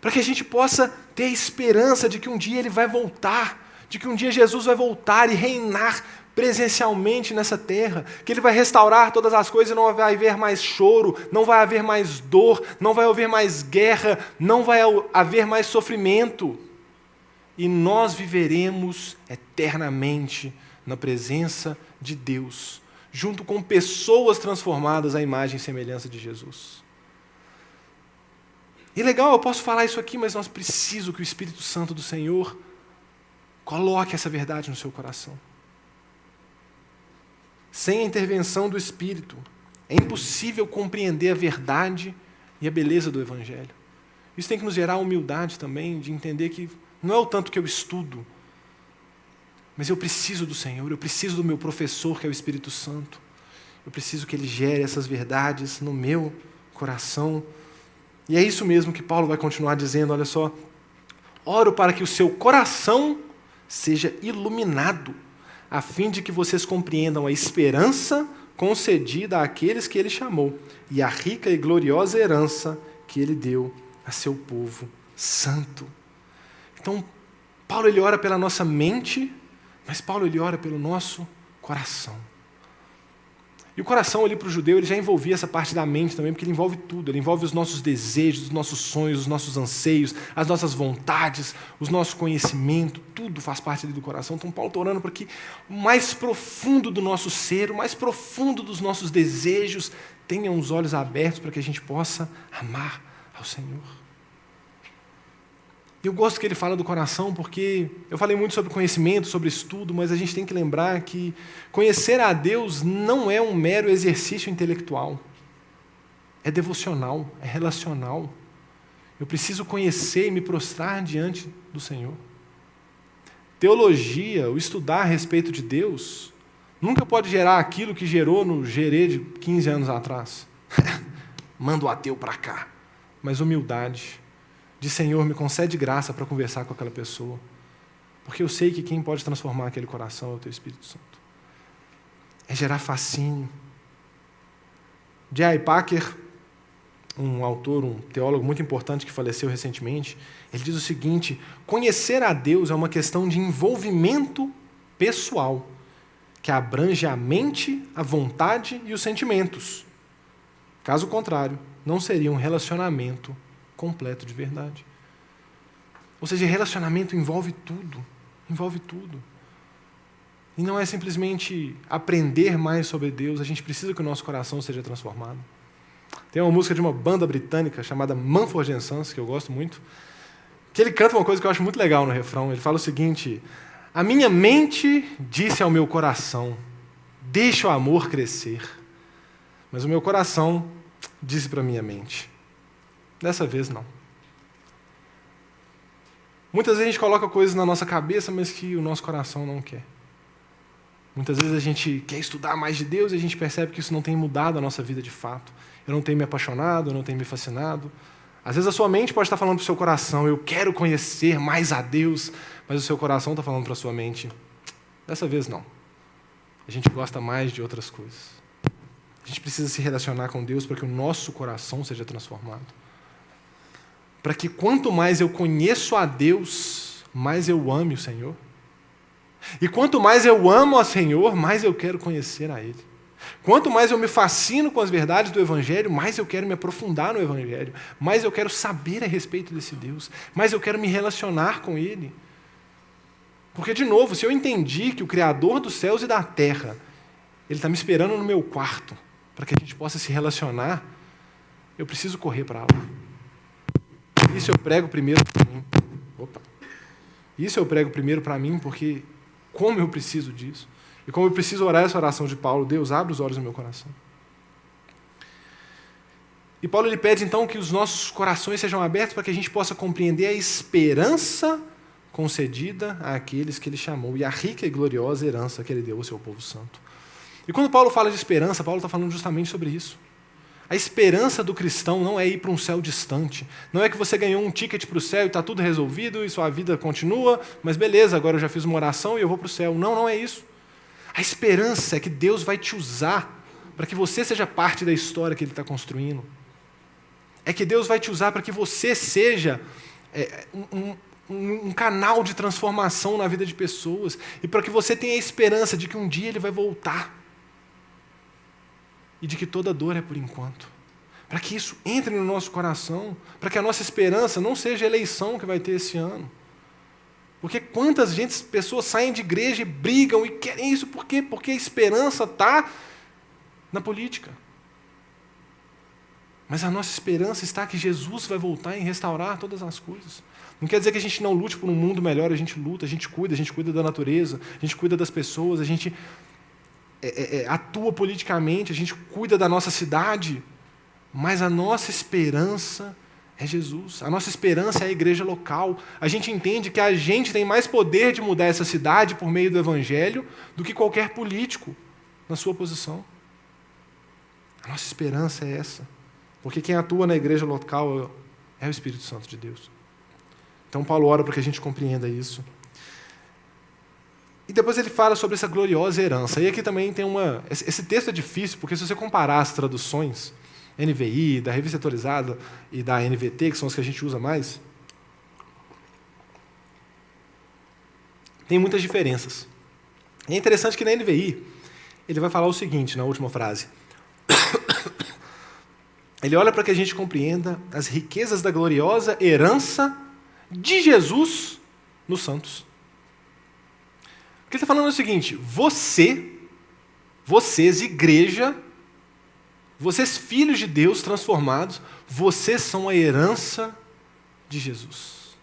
Para que a gente possa ter a esperança de que um dia Ele vai voltar, de que um dia Jesus vai voltar e reinar presencialmente nessa terra, que Ele vai restaurar todas as coisas e não vai haver mais choro, não vai haver mais dor, não vai haver mais guerra, não vai haver mais sofrimento. E nós viveremos eternamente na presença de Deus, junto com pessoas transformadas à imagem e semelhança de Jesus. E legal, eu posso falar isso aqui, mas nós precisamos que o Espírito Santo do Senhor coloque essa verdade no seu coração. Sem a intervenção do Espírito, é impossível compreender a verdade e a beleza do Evangelho. Isso tem que nos gerar humildade também, de entender que não é o tanto que eu estudo, mas eu preciso do Senhor, eu preciso do meu professor, que é o Espírito Santo. Eu preciso que Ele gere essas verdades no meu coração. E é isso mesmo que Paulo vai continuar dizendo, olha só. Oro para que o seu coração seja iluminado, a fim de que vocês compreendam a esperança concedida àqueles que Ele chamou e a rica e gloriosa herança que Ele deu a seu povo santo. Então, Paulo ele ora pela nossa mente, mas Paulo ele ora pelo nosso coração. E o coração ali para o judeu ele já envolvia essa parte da mente também, porque ele envolve tudo. Ele envolve os nossos desejos, os nossos sonhos, os nossos anseios, as nossas vontades, os nossos conhecimentos, tudo faz parte ali do coração. Então Paulo está orando para que o mais profundo do nosso ser, o mais profundo dos nossos desejos, tenham os olhos abertos para que a gente possa amar ao Senhor. Eu gosto que ele fala do coração porque eu falei muito sobre conhecimento, sobre estudo, mas a gente tem que lembrar que conhecer a Deus não é um mero exercício intelectual. É devocional, é relacional. Eu preciso conhecer e me prostrar diante do Senhor. Teologia, o estudar a respeito de Deus, nunca pode gerar aquilo que gerou no Gerê de 15 anos atrás. Manda o ateu para cá. Mas humildade. De Senhor, me concede graça para conversar com aquela pessoa, porque eu sei que quem pode transformar aquele coração é o Teu Espírito Santo. É gerar fascínio. J.I. Packer, um autor, um teólogo muito importante que faleceu recentemente, ele diz o seguinte: conhecer a Deus é uma questão de envolvimento pessoal, que abrange a mente, a vontade e os sentimentos. Caso contrário, não seria um relacionamento completo de verdade. Ou seja, relacionamento envolve tudo. Envolve tudo. E não é simplesmente aprender mais sobre Deus, a gente precisa que o nosso coração seja transformado. Tem uma música de uma banda britânica chamada Mumford & Sons, que eu gosto muito, que ele canta uma coisa que eu acho muito legal no refrão. Ele fala o seguinte: a minha mente disse ao meu coração, deixa o amor crescer. Mas o meu coração disse para a minha mente, dessa vez, não. Muitas vezes a gente coloca coisas na nossa cabeça, mas que o nosso coração não quer. Muitas vezes a gente quer estudar mais de Deus e a gente percebe que isso não tem mudado a nossa vida de fato. Eu não tenho me apaixonado, eu não tenho me fascinado. Às vezes a sua mente pode estar falando para o seu coração, eu quero conhecer mais a Deus, mas o seu coração está falando para a sua mente, dessa vez não. A gente gosta mais de outras coisas. A gente precisa se relacionar com Deus para que o nosso coração seja transformado. Para que quanto mais eu conheço a Deus, mais eu ame o Senhor. E quanto mais eu amo ao Senhor, mais eu quero conhecer a Ele. Quanto mais eu me fascino com as verdades do Evangelho, mais eu quero me aprofundar no Evangelho, mais eu quero saber a respeito desse Deus, mais eu quero me relacionar com Ele. Porque, de novo, se eu entendi que o Criador dos céus e da terra, Ele está me esperando no meu quarto, para que a gente possa se relacionar, eu preciso correr para lá. Isso eu prego primeiro para mim. Isso eu prego primeiro para mim, porque como eu preciso disso. E como eu preciso orar essa oração de Paulo, Deus, abre os olhos do meu coração. E Paulo ele pede então que os nossos corações sejam abertos para que a gente possa compreender a esperança concedida àqueles que ele chamou e a rica e gloriosa herança que ele deu ao seu povo santo. E quando Paulo fala de esperança, Paulo está falando justamente sobre isso. A esperança do cristão não é ir para um céu distante. Não é que você ganhou um ticket para o céu e está tudo resolvido e sua vida continua, mas beleza, agora eu já fiz uma oração e eu vou para o céu. Não, não é isso. A esperança é que Deus vai te usar para que você seja parte da história que Ele está construindo. É que Deus vai te usar para que você seja um canal de transformação na vida de pessoas e para que você tenha a esperança de que um dia Ele vai voltar e de que toda dor é por enquanto. Para que isso entre no nosso coração, para que a nossa esperança não seja a eleição que vai ter esse ano. Porque quantas pessoas saem de igreja e brigam e querem isso, por quê? Porque a esperança está na política. Mas a nossa esperança está que Jesus vai voltar e restaurar todas as coisas. Não quer dizer que a gente não lute por um mundo melhor, a gente luta, a gente cuida da natureza, a gente cuida das pessoas, a gente atua politicamente, a gente cuida da nossa cidade, mas a nossa esperança é Jesus. A nossa esperança é a igreja local. A gente entende que a gente tem mais poder de mudar essa cidade por meio do Evangelho do que qualquer político na sua posição. A nossa esperança é essa. Porque quem atua na igreja local é o Espírito Santo de Deus. Então Paulo ora para que a gente compreenda isso. E depois ele fala sobre essa gloriosa herança. E aqui também tem esse texto é difícil, porque se você comparar as traduções, NVI, da Revista Atualizada e da NVT, que são as que a gente usa mais, tem muitas diferenças. E é interessante que na NVI, ele vai falar o seguinte, na última frase. Ele olha para que a gente compreenda as riquezas da gloriosa herança de Jesus nos santos. O que ele está falando é o seguinte: vocês, igreja, vocês, filhos de Deus transformados, vocês são a herança de Jesus.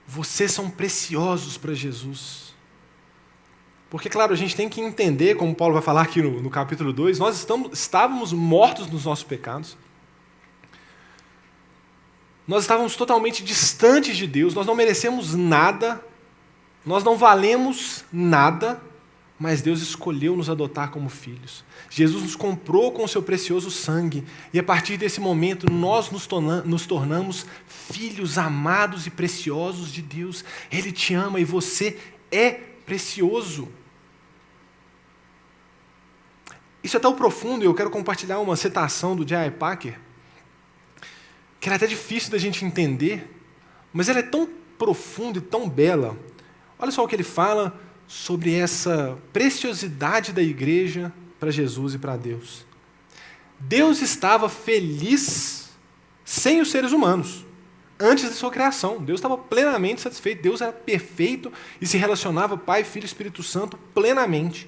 Vocês são preciosos para Jesus. Porque, claro, a gente tem que entender, como Paulo vai falar aqui no capítulo 2, nós estávamos mortos nos nossos pecados. Nós estávamos totalmente distantes de Deus, nós não merecemos nada, nós não valemos nada, mas Deus escolheu nos adotar como filhos. Jesus nos comprou com o seu precioso sangue, e a partir desse momento nós nos tornamos filhos amados e preciosos de Deus. Ele te ama e você é precioso. Isso é tão profundo, e eu quero compartilhar uma citação do J.I. Packer, que era até difícil da gente entender, mas ela é tão profunda e tão bela. Olha só o que ele fala sobre essa preciosidade da igreja para Jesus e para Deus. Deus estava feliz sem os seres humanos, antes da sua criação. Deus estava plenamente satisfeito, Deus era perfeito e se relacionava Pai, Filho e Espírito Santo plenamente.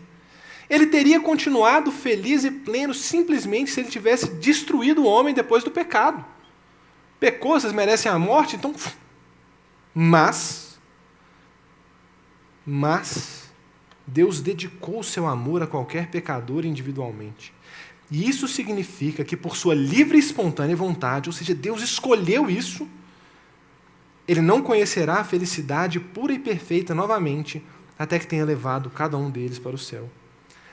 Ele teria continuado feliz e pleno simplesmente se ele tivesse destruído o homem depois do pecado. Pecou, vocês merecem a morte, então... Mas Deus dedicou o seu amor a qualquer pecador individualmente. E isso significa que por sua livre e espontânea vontade, ou seja, Deus escolheu isso, Ele não conhecerá a felicidade pura e perfeita novamente, até que tenha levado cada um deles para o céu.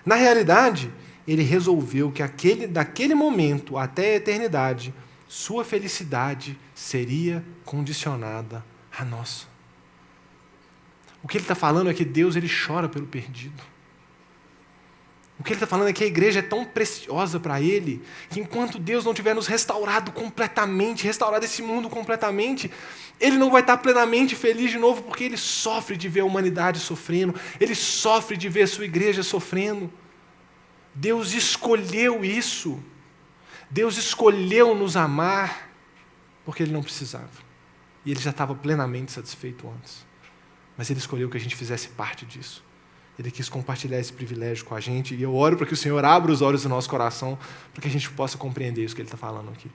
Na realidade, Ele resolveu que daquele momento até a eternidade, sua felicidade seria condicionada à nossa. O que ele está falando é que Deus ele chora pelo perdido. O que ele está falando é que a igreja é tão preciosa para Ele, que enquanto Deus não tiver nos restaurado completamente, restaurado esse mundo completamente, Ele não vai estar plenamente feliz de novo, porque Ele sofre de ver a humanidade sofrendo, Ele sofre de ver a sua igreja sofrendo. Deus escolheu isso. Deus escolheu nos amar porque Ele não precisava. E Ele já estava plenamente satisfeito antes. Mas Ele escolheu que a gente fizesse parte disso. Ele quis compartilhar esse privilégio com a gente. E eu oro para que o Senhor abra os olhos do nosso coração para que a gente possa compreender isso que Ele está falando aqui.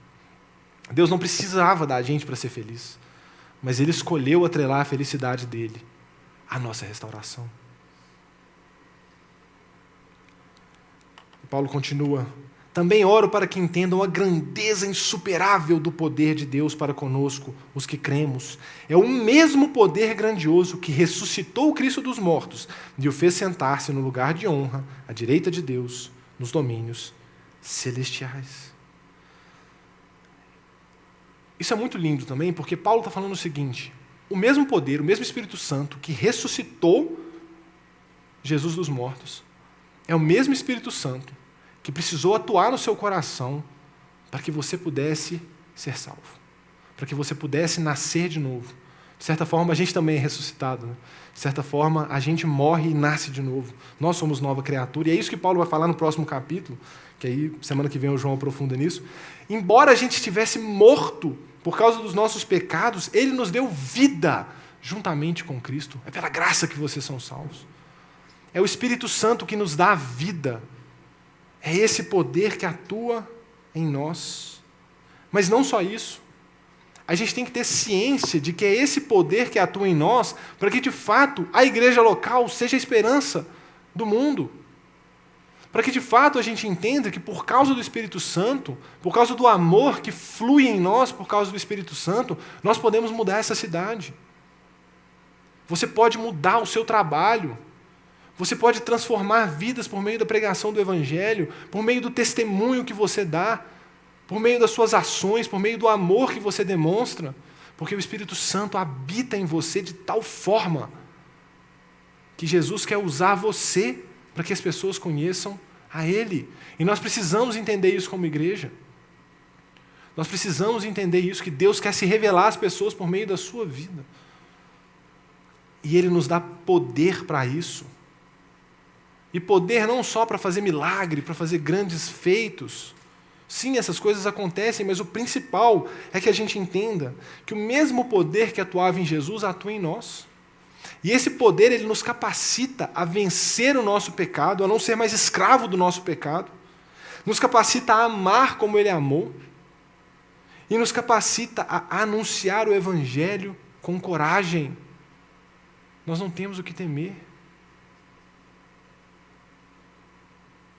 Deus não precisava da gente para ser feliz. Mas Ele escolheu atrelar a felicidade dEle à nossa restauração. Paulo continua: também oro para que entendam a grandeza insuperável do poder de Deus para conosco, os que cremos. É o mesmo poder grandioso que ressuscitou o Cristo dos mortos e o fez sentar-se no lugar de honra, à direita de Deus, nos domínios celestiais. Isso é muito lindo também, porque Paulo está falando o seguinte: o mesmo poder, o mesmo Espírito Santo que ressuscitou Jesus dos mortos, é o mesmo Espírito Santo que precisou atuar no seu coração para que você pudesse ser salvo, para que você pudesse nascer de novo. De certa forma, a gente também é ressuscitado, né? De certa forma, a gente morre e nasce de novo. Nós somos nova criatura, e é isso que Paulo vai falar no próximo capítulo, que aí, semana que vem, o João aprofunda nisso. Embora a gente estivesse morto por causa dos nossos pecados, Ele nos deu vida juntamente com Cristo. É pela graça que vocês são salvos. É o Espírito Santo que nos dá a vida. É esse poder que atua em nós. Mas não só isso. A gente tem que ter ciência de que é esse poder que atua em nós para que, de fato, a igreja local seja a esperança do mundo. Para que, de fato, a gente entenda que, por causa do Espírito Santo, por causa do amor que flui em nós, por causa do Espírito Santo, nós podemos mudar essa cidade. Você pode mudar o seu trabalho. Você pode transformar vidas por meio da pregação do Evangelho, por meio do testemunho que você dá, por meio das suas ações, por meio do amor que você demonstra, porque o Espírito Santo habita em você de tal forma que Jesus quer usar você para que as pessoas conheçam a Ele. E nós precisamos entender isso como igreja. Nós precisamos entender isso, que Deus quer se revelar às pessoas por meio da sua vida. E Ele nos dá poder para isso. E poder não só para fazer milagre, para fazer grandes feitos. Sim, essas coisas acontecem, mas o principal é que a gente entenda que o mesmo poder que atuava em Jesus atua em nós. E esse poder, ele nos capacita a vencer o nosso pecado, a não ser mais escravo do nosso pecado. Nos capacita a amar como Ele amou. E nos capacita a anunciar o Evangelho com coragem. Nós não temos o que temer.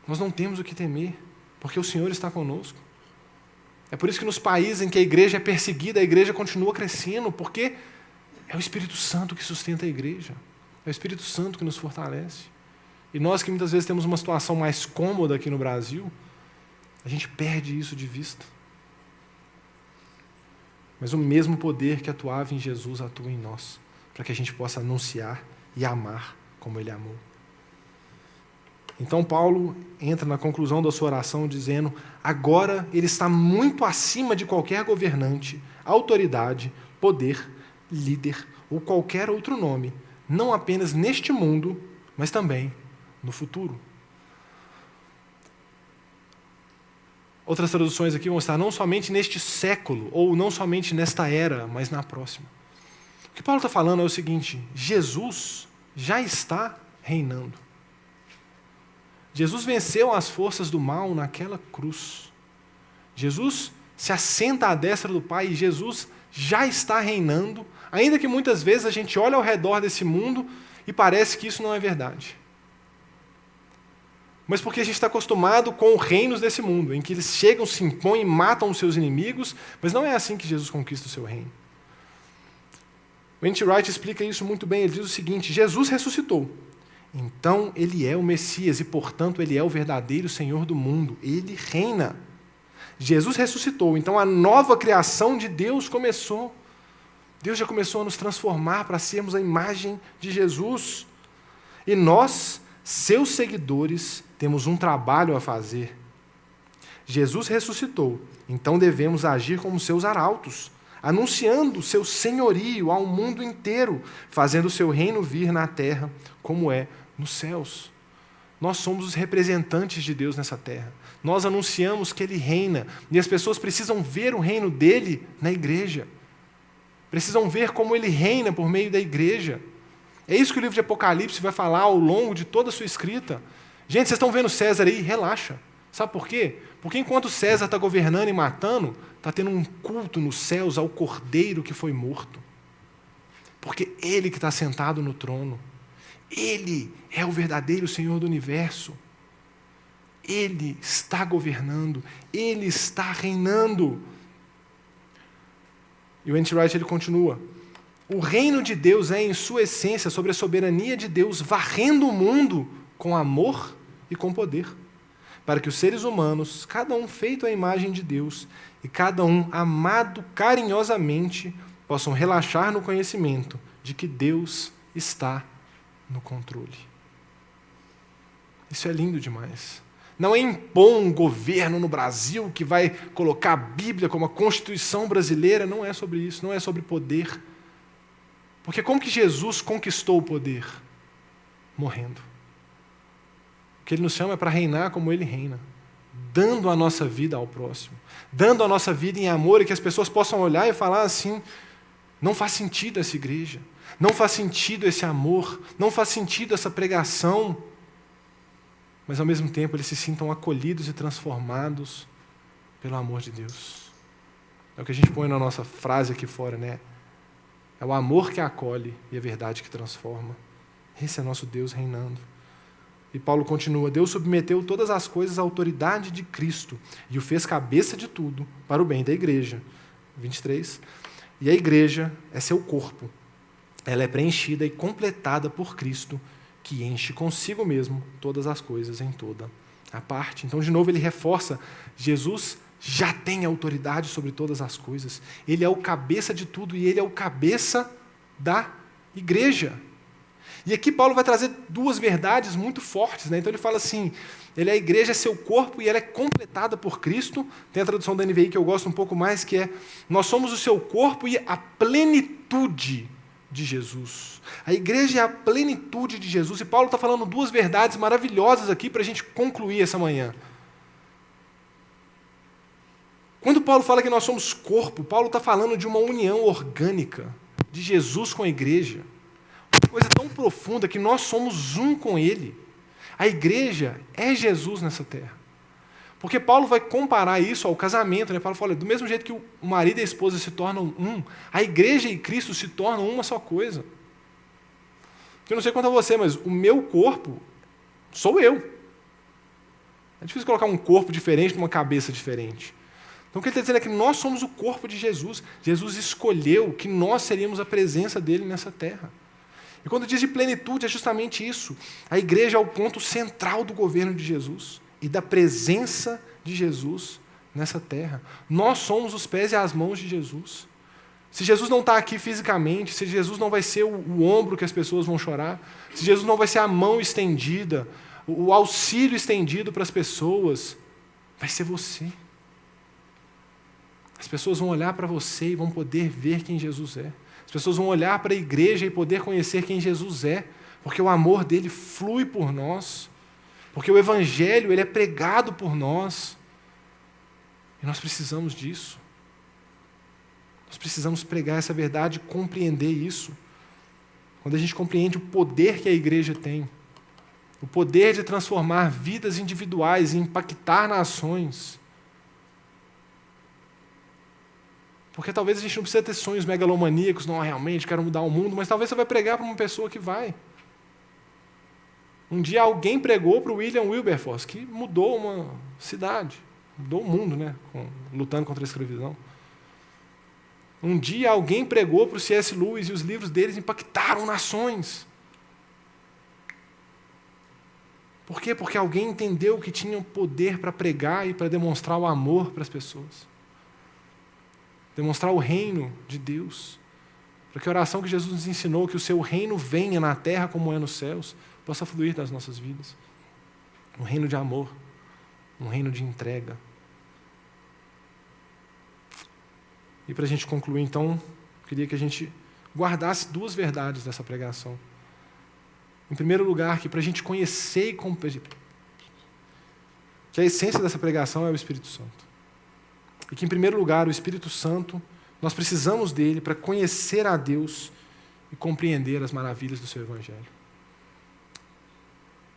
Nós não temos o que temer, porque o Senhor está conosco. É por isso que nos países em que a igreja é perseguida, a igreja continua crescendo, porque é o Espírito Santo que sustenta a igreja. É o Espírito Santo que nos fortalece. E nós que muitas vezes temos uma situação mais cômoda aqui no Brasil, a gente perde isso de vista. Mas o mesmo poder que atuava em Jesus atua em nós, para que a gente possa anunciar e amar como Ele amou. Então Paulo entra na conclusão da sua oração dizendo: agora ele está muito acima de qualquer governante, autoridade, poder, líder ou qualquer outro nome, não apenas neste mundo, mas também no futuro. Outras traduções aqui vão estar não somente neste século, ou não somente nesta era, mas na próxima. O que Paulo está falando é o seguinte: Jesus já está reinando. Jesus venceu as forças do mal naquela cruz. Jesus se assenta à destra do Pai e Jesus já está reinando, ainda que muitas vezes a gente olhe ao redor desse mundo e parece que isso não é verdade. Mas porque a gente está acostumado com os reinos desse mundo, em que eles chegam, se impõem, matam os seus inimigos, mas não é assim que Jesus conquista o seu reino. O N.T. Wright explica isso muito bem. Ele diz o seguinte: Jesus ressuscitou. Então, Ele é o Messias e, portanto, Ele é o verdadeiro Senhor do mundo. Ele reina. Jesus ressuscitou, então a nova criação de Deus começou. Deus já começou a nos transformar para sermos a imagem de Jesus. E nós, seus seguidores, temos um trabalho a fazer. Jesus ressuscitou, então devemos agir como seus arautos, anunciando o seu senhorio ao mundo inteiro, fazendo o seu reino vir na terra, como é nos céus. Nós somos os representantes de Deus nessa terra. Nós anunciamos que Ele reina. E as pessoas precisam ver o reino dEle na igreja. Precisam ver como Ele reina por meio da igreja. É isso que o livro de Apocalipse vai falar ao longo de toda a sua escrita. Gente, vocês estão vendo César aí? Relaxa. Sabe por quê? Porque enquanto César está governando e matando, está tendo um culto nos céus ao Cordeiro que foi morto. Porque Ele que está sentado no trono. Ele é o verdadeiro Senhor do universo. Ele está governando. Ele está reinando. E o N.T. Wright ele continua. O reino de Deus é, em sua essência, sobre a soberania de Deus, varrendo o mundo com amor e com poder, para que os seres humanos, cada um feito à imagem de Deus, e cada um amado carinhosamente, possam relaxar no conhecimento de que Deus está no controle. Isso é lindo demais. Não é impor um governo no Brasil que vai colocar a Bíblia como a Constituição brasileira, não é sobre isso, não é sobre poder. Porque como que Jesus conquistou o poder? Morrendo. O que Ele nos chama é para reinar como Ele reina, dando a nossa vida ao próximo, dando a nossa vida em amor e que as pessoas possam olhar e falar assim, não faz sentido essa igreja, não faz sentido esse amor, não faz sentido essa pregação, mas ao mesmo tempo eles se sintam acolhidos e transformados pelo amor de Deus. É o que a gente põe na nossa frase aqui fora, né? É o amor que acolhe e a verdade que transforma. Esse é nosso Deus reinando. E Paulo continua, Deus submeteu todas as coisas à autoridade de Cristo e o fez cabeça de tudo para o bem da igreja. 23. E a igreja é seu corpo. Ela é preenchida e completada por Cristo, que enche consigo mesmo todas as coisas em toda a parte. Então, de novo, ele reforça, Jesus já tem autoridade sobre todas as coisas. Ele é o cabeça de tudo e ele é o cabeça da igreja. E aqui Paulo vai trazer duas verdades muito fortes, né? Então ele fala assim, a igreja é seu corpo e ela é completada por Cristo. Tem a tradução da NVI que eu gosto um pouco mais, que é, nós somos o seu corpo e a plenitude de Jesus. A igreja é a plenitude de Jesus. E Paulo está falando duas verdades maravilhosas aqui para a gente concluir essa manhã. Quando Paulo fala que nós somos corpo, Paulo está falando de uma união orgânica de Jesus com a igreja. Uma coisa tão profunda que nós somos um com Ele. A igreja é Jesus nessa terra. Porque Paulo vai comparar isso ao casamento, né? Paulo fala, do mesmo jeito que o marido e a esposa se tornam um, a igreja e Cristo se tornam uma só coisa. Eu não sei quanto a você, mas o meu corpo sou eu. É difícil colocar um corpo diferente numa cabeça diferente. Então o que ele está dizendo é que nós somos o corpo de Jesus. Jesus escolheu que nós seríamos a presença dele nessa terra. E quando diz de plenitude, é justamente isso. A igreja é o ponto central do governo de Jesus e da presença de Jesus nessa terra. Nós somos os pés e as mãos de Jesus. Se Jesus não está aqui fisicamente, se Jesus não vai ser o ombro que as pessoas vão chorar, se Jesus não vai ser a mão estendida, o auxílio estendido para as pessoas, vai ser você. As pessoas vão olhar para você e vão poder ver quem Jesus é. As pessoas vão olhar para a igreja e poder conhecer quem Jesus é, porque o amor dele flui por nós, porque o evangelho ele é pregado por nós. E nós precisamos disso. Nós precisamos pregar essa verdade e compreender isso. Quando a gente compreende o poder que a igreja tem, o poder de transformar vidas individuais e impactar nações. Porque talvez a gente não precisa ter sonhos megalomaníacos, não, realmente, quero mudar o mundo, mas talvez você vai pregar para uma pessoa que vai. Um dia alguém pregou para o William Wilberforce, que mudou uma cidade, mudou o mundo, né, lutando contra a escravidão. Um dia alguém pregou para o C.S. Lewis e os livros deles impactaram nações. Por quê? Porque alguém entendeu que tinha o poder para pregar e para demonstrar o amor para as pessoas. Demonstrar o reino de Deus. Para que a oração que Jesus nos ensinou, que o seu reino venha na terra como é nos céus, possa fluir das nossas vidas. Um reino de amor, um reino de entrega. E para a gente concluir, então, queria que a gente guardasse duas verdades dessa pregação. Em primeiro lugar, que para a gente conhecer e compreender, que a essência dessa pregação é o Espírito Santo. E que, em primeiro lugar, o Espírito Santo, nós precisamos dele para conhecer a Deus e compreender as maravilhas do seu Evangelho.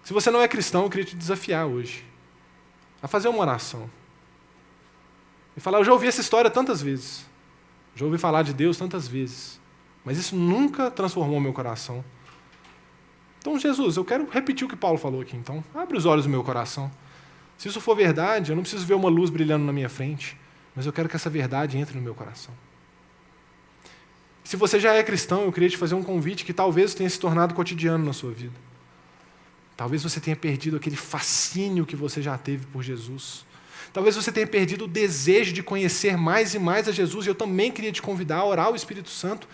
Se você não é cristão, eu queria te desafiar hoje a fazer uma oração. E falar, eu já ouvi essa história tantas vezes. Já ouvi falar de Deus tantas vezes. Mas isso nunca transformou meu coração. Então, Jesus, eu quero repetir o que Paulo falou aqui. Então, abre os olhos do meu coração. Se isso for verdade, eu não preciso ver uma luz brilhando na minha frente, mas eu quero que essa verdade entre no meu coração. Se você já é cristão, eu queria te fazer um convite que talvez tenha se tornado cotidiano na sua vida. Talvez você tenha perdido aquele fascínio que você já teve por Jesus. Talvez você tenha perdido o desejo de conhecer mais e mais a Jesus, e eu também queria te convidar a orar ao Espírito Santo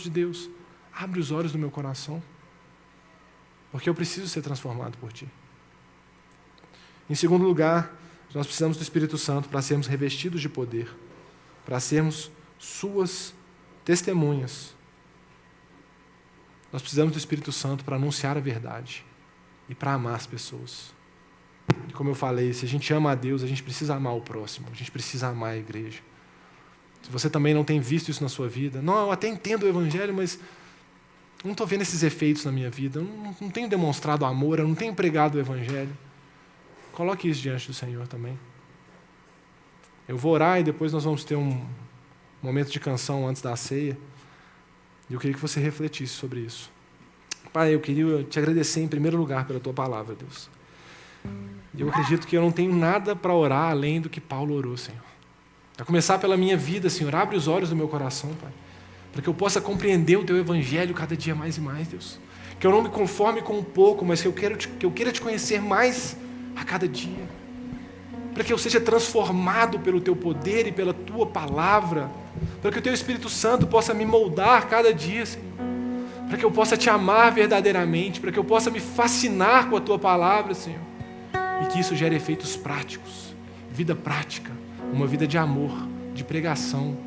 de Deus, abre os olhos do meu coração, porque eu preciso ser transformado por Ti. Em segundo lugar, nós precisamos do Espírito Santo para sermos revestidos de poder, para sermos Suas testemunhas. Nós precisamos do Espírito Santo para anunciar a verdade e para amar as pessoas. E como eu falei, se a gente ama a Deus, a gente precisa amar o próximo, a gente precisa amar a igreja. Se você também não tem visto isso na sua vida, não, eu até entendo o Evangelho, mas não estou vendo esses efeitos na minha vida, eu não tenho demonstrado amor, eu não tenho pregado o Evangelho. Coloque isso diante do Senhor também. Eu vou orar e depois nós vamos ter um momento de canção antes da ceia. E eu queria que você refletisse sobre isso. Pai, eu queria te agradecer em primeiro lugar pela Tua palavra, Deus. E eu acredito que eu não tenho nada para orar além do que Paulo orou, Senhor. A começar pela minha vida, Senhor, abre os olhos do meu coração, Pai, para que eu possa compreender o Teu Evangelho cada dia mais e mais, Deus. Que eu não me conforme com um pouco, mas que eu queira te conhecer mais a cada dia. Para que eu seja transformado pelo Teu poder e pela Tua palavra. Para que o Teu Espírito Santo possa me moldar cada dia, Senhor. Para que eu possa Te amar verdadeiramente, para que eu possa me fascinar com a Tua palavra, Senhor. E que isso gere efeitos práticos, vida prática, uma vida de amor, de pregação,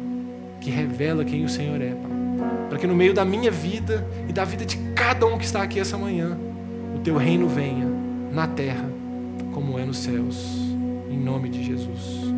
que revela quem o Senhor é, Pai. Para que no meio da minha vida e da vida de cada um que está aqui essa manhã, o Teu reino venha na terra, como é nos céus, em nome de Jesus.